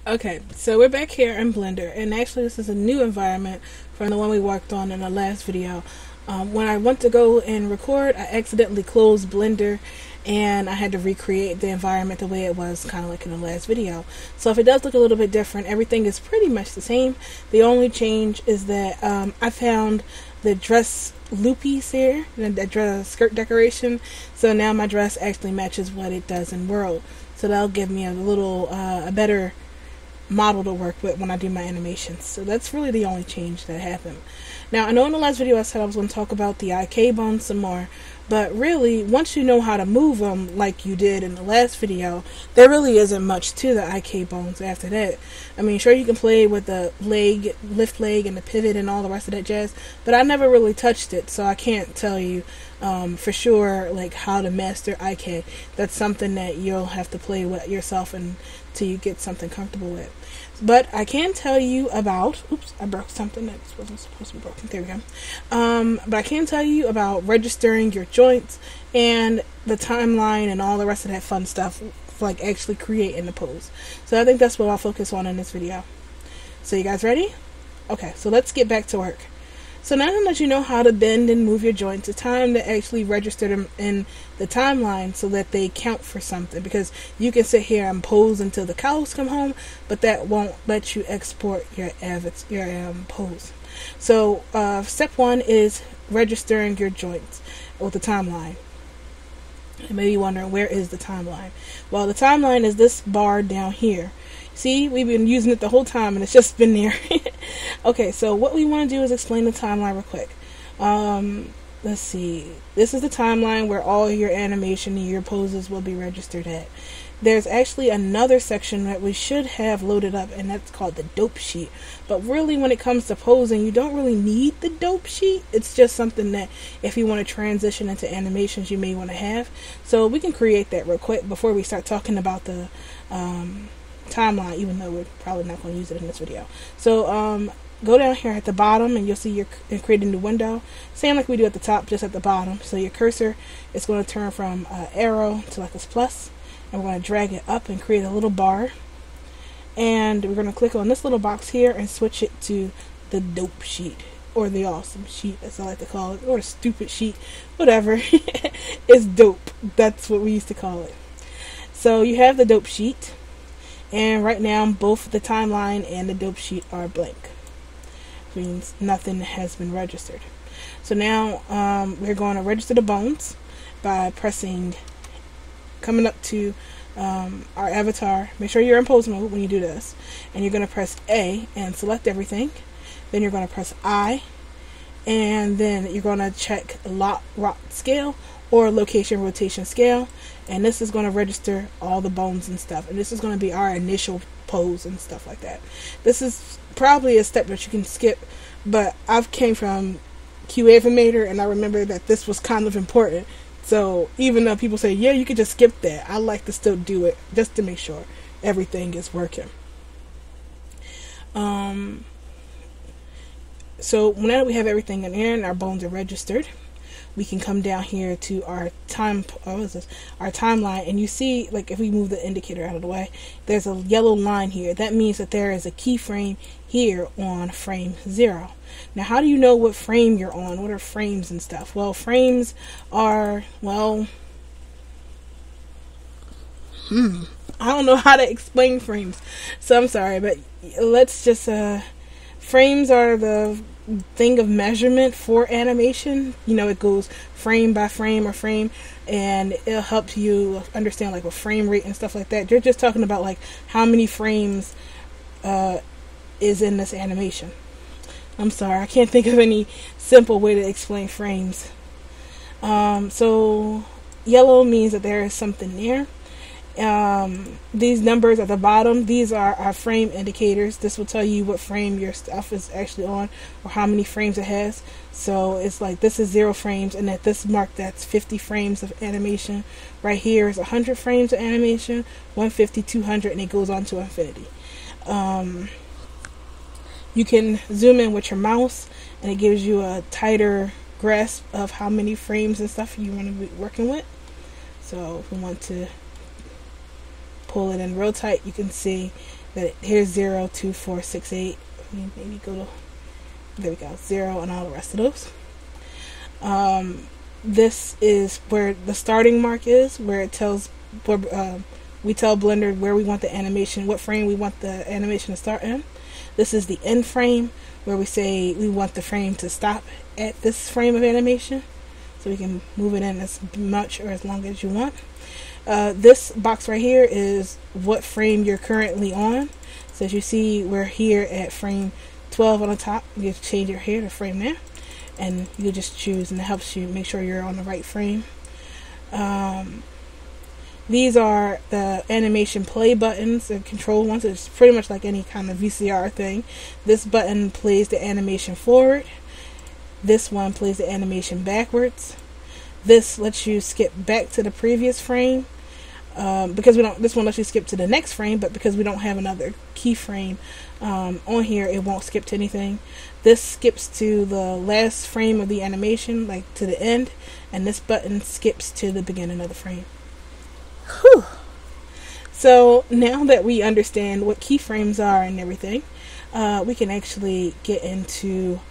Okay, so we're back here in Blender, and actually this is a new environment from the one we worked on in the last video. When I went to go and record, I accidentally closed Blender, and I had to recreate the environment the way it was, kind of like in the last video. So if it does look a little bit different, everything is pretty much the same. The only change is that I found the dress loopies here, the dress skirt decoration, so now my dress actually matches what it does in World. So that'll give me a little, a better model to work with when I do my animations. So that's really the only change that happened. Now, I know in the last video I said I was going to talk about the IK bones some more, but really, once you know how to move them like you did in the last video, there really isn't much to the IK bones after that. I mean, sure, you can play with the leg, lift leg, and the pivot and all the rest of that jazz, but I never really touched it, so I can't tell you for sure like how to master IK. That's something that you'll have to play with yourself until you get something comfortable with. But I can tell you about, oops, I broke something that wasn't supposed to be broken. There we go. But I can tell you about registering your joints and the timeline and all the rest of that fun stuff, like actually creating the pose. So I think that's what I'll focus on in this video. So you guys ready? Okay, so let's get back to work. So now that you know how to bend and move your joints, it's time to actually register them in the timeline so that they count for something. Because you can sit here and pose until the cows come home, but that won't let you export your pose. So step one is registering your joints with the timeline. You may be wondering, where is the timeline? Well, the timeline is this bar down here. See, we've been using it the whole time and it's just been there. Okay, so what we want to do is explain the timeline real quick. Let's see. This is the timeline where all your animation and your poses will be registered at. There's actually another section that we should have loaded up, and that's called the dope sheet. But really, when it comes to posing, you don't really need the dope sheet. It's just something that if you want to transition into animations, you may want to have. So we can create that real quick before we start talking about the timeline, even though we're probably not going to use it in this video. So go down here at the bottom and you'll see you're creating a new window, same like we do at the top, just at the bottom. So your cursor is going to turn from arrow to like this plus, and we're going to drag it up and create a little bar, and we're going to click on this little box here and switch it to the dope sheet, or the awesome sheet as I like to call it, or the stupid sheet, whatever. It's dope, that's what we used to call it. So you have the dope sheet, and right now both the timeline and the dope sheet are blank. Which means nothing has been registered. So now we're going to register the bones by coming up to our avatar. Make sure you're in pose mode when you do this, and you're going to press A and select everything. Then you're going to press I, and then you're going to check lot rock scale or location rotation scale, and this is going to register all the bones and stuff, and this is going to be our initial pose and stuff like that. This is probably a step that you can skip, but I've came from QA Animator, and I remember that this was kind of important. So even though people say, yeah, you could just skip that, I like to still do it just to make sure everything is working. So now that we have everything in here and our bones are registered, we can come down here to our our timeline, and you see, like, if we move the indicator out of the way, there's a yellow line here. That means that there is a keyframe here on frame 0. Now, how do you know what frame you're on? What are frames and stuff? Well, frames are, well, I don't know how to explain frames, so I'm sorry, but let's just, frames are the thing of measurement for animation. You know, it goes frame by frame or frame, and it'll help you understand like a frame rate and stuff like that. You're just talking about like how many frames is in this animation. I'm sorry, I can't think of any simple way to explain frames. So yellow means that there is something there. These numbers at the bottom, these are our frame indicators. This will tell you what frame your stuff is actually on, or how many frames it has. So it's like this is 0 frames, and at this mark that's 50 frames of animation. Right here is 100 frames of animation, 150, 200, and it goes on to infinity. You can zoom in with your mouse, and it gives you a tighter grasp of how many frames and stuff you want to be working with. So if we want to pull it in real tight, you can see that here's 0, 2, 4, 6, 8. Maybe go to, there we go, 0 and all the rest of those. This is where the starting mark is, where it tells, where we tell Blender where we want the animation, what frame we want the animation to start in. This is the end frame, where we say we want the frame to stop at this frame of animation, so we can move it in as much or as long as you want. This box right here is what frame you're currently on. So as you see, we're here at frame 12 on the top. You have to change it here to frame there, and you just choose, and it helps you make sure you're on the right frame. These are the animation play buttons, the control ones. It's pretty much like any kind of VCR thing. This button plays the animation forward. This one plays the animation backwards. This lets you skip back to the previous frame. Because we don't, this one lets you skip to the next frame, but because we don't have another keyframe on here, it won't skip to anything. This skips to the last frame of the animation, like to the end, and this button skips to the beginning of the frame. Whew. So now that we understand what keyframes are and everything, we can actually get into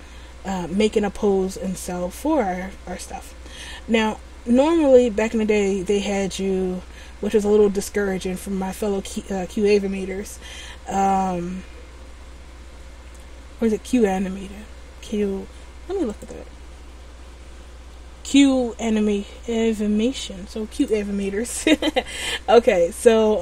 making a pose and so for our stuff. Now, normally back in the day, they had you, which was a little discouraging from my fellow Q-Animators. Or is it Q-Animator? Let me look at that. Q-Animation. So Q-Animators. Okay, so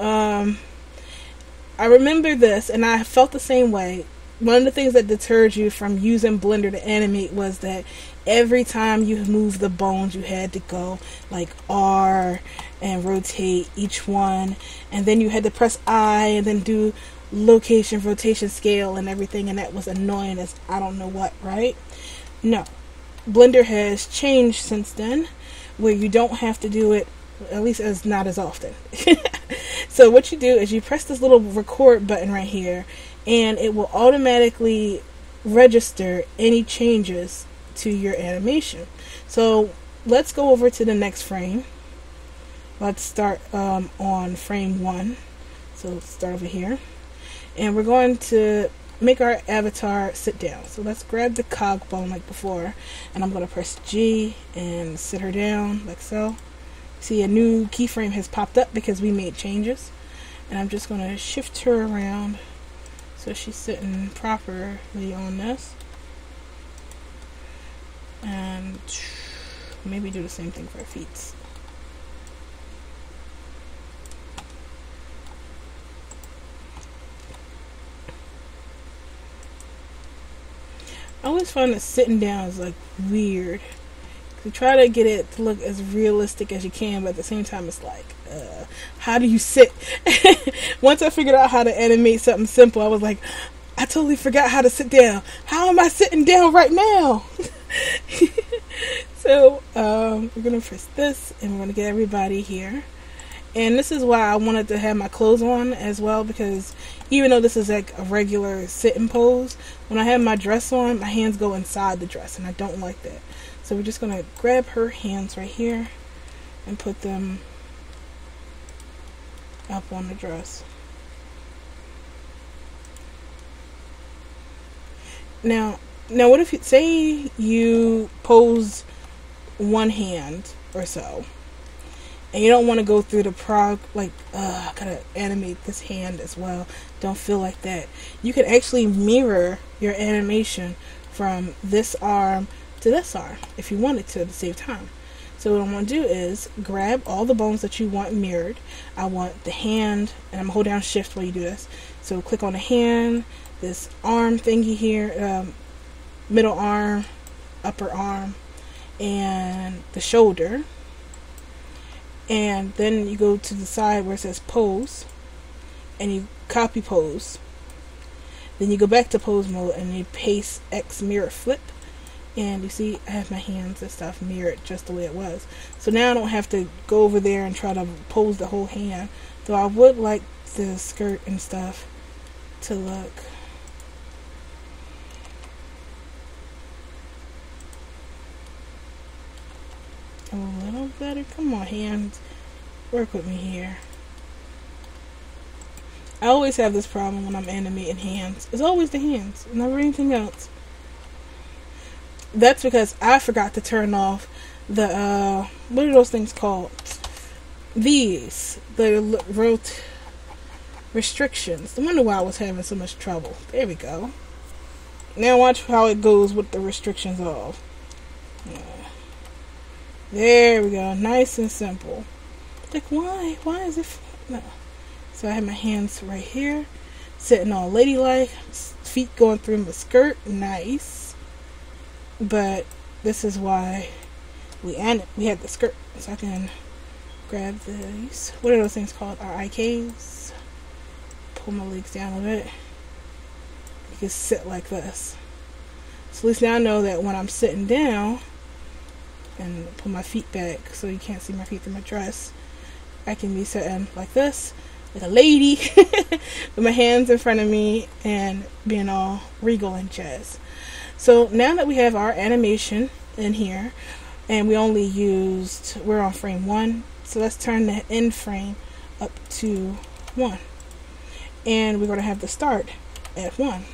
I remember this, and I felt the same way. One of the things that deterred you from using Blender to animate was that every time you move the bones, you had to go like R and rotate each one, and then you had to press I and then do location, rotation, scale, and everything, and that was annoying as I don't know what, right? No. Blender has changed since then, where you don't have to do it, at least as not as often. So what you do is you press this little record button right here, and it will automatically register any changes to your animation. So let's go over to the next frame. Let's start on frame 1. So let's start over here, and we're going to make our avatar sit down. So let's grab the cog bone like before, and I'm going to press G and sit her down like so. See, a new keyframe has popped up because we made changes, and I'm just going to shift her around so she's sitting properly on this, and maybe do the same thing for her feet. I always find that sitting down is like weird. You try to get it to look as realistic as you can, but at the same time it's like, how do you sit? Once I figured out how to animate something simple, I was like, I totally forgot how to sit down. How am I sitting down right now? So we're going to press this, and we're going to get everybody here. And this is why I wanted to have my clothes on as well, because even though this is like a regular sitting pose, when I have my dress on, my hands go inside the dress, and I don't like that. So we're just going to grab her hands right here and put them up on the dress. Now what if you say you pose one hand or so, and you don't want to go through the I gotta animate this hand as well. Don't feel like that. You can actually mirror your animation from this arm to this arm if you wanted to at the same time. So what I'm going to do is grab all the bones that you want mirrored. I want the hand, and I'm going to hold down shift while you do this. So click on the hand, this arm thingy here, middle arm, upper arm, and the shoulder. And then you go to the side where it says pose, and you copy pose. Then you go back to pose mode, and you paste X mirror flip. And you see, I have my hands and stuff mirrored just the way it was. So now I don't have to go over there and try to pose the whole hand. Though I would like the skirt and stuff to look a little better. Come on, hands. Work with me here. I always have this problem when I'm animating hands. It's always the hands, never anything else. That's because I forgot to turn off the, what are those things called? The restrictions. I wonder why I was having so much trouble. There we go. Now watch how it goes with the restrictions off. There we go. Nice and simple. Like, why? Why is it... No. So I have my hands right here, sitting all ladylike, feet going through my skirt. Nice. But this is why we had the skirt. So I can grab these. What are those things called? Our IKs. Pull my legs down a bit. You can sit like this. So at least now I know that when I'm sitting down, and pull my feet back so you can't see my feet through my dress, I can be sitting like this, like a lady, with my hands in front of me and being all regal and jazz. So now that we have our animation in here, and we're on frame 1, so let's turn the end frame up to 1. And we're going to have the start at 1.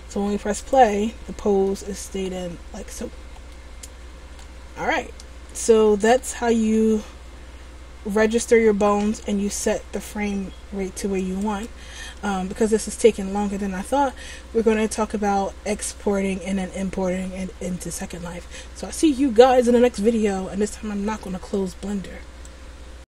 So when we press play, the pose is stayed in like so. Alright, so that's how you register your bones and you set the frame rate to where you want. Because this is taking longer than I thought, we're going to talk about exporting and then importing it into Second Life. So I'll see you guys in the next video, and this time I'm not going to close Blender.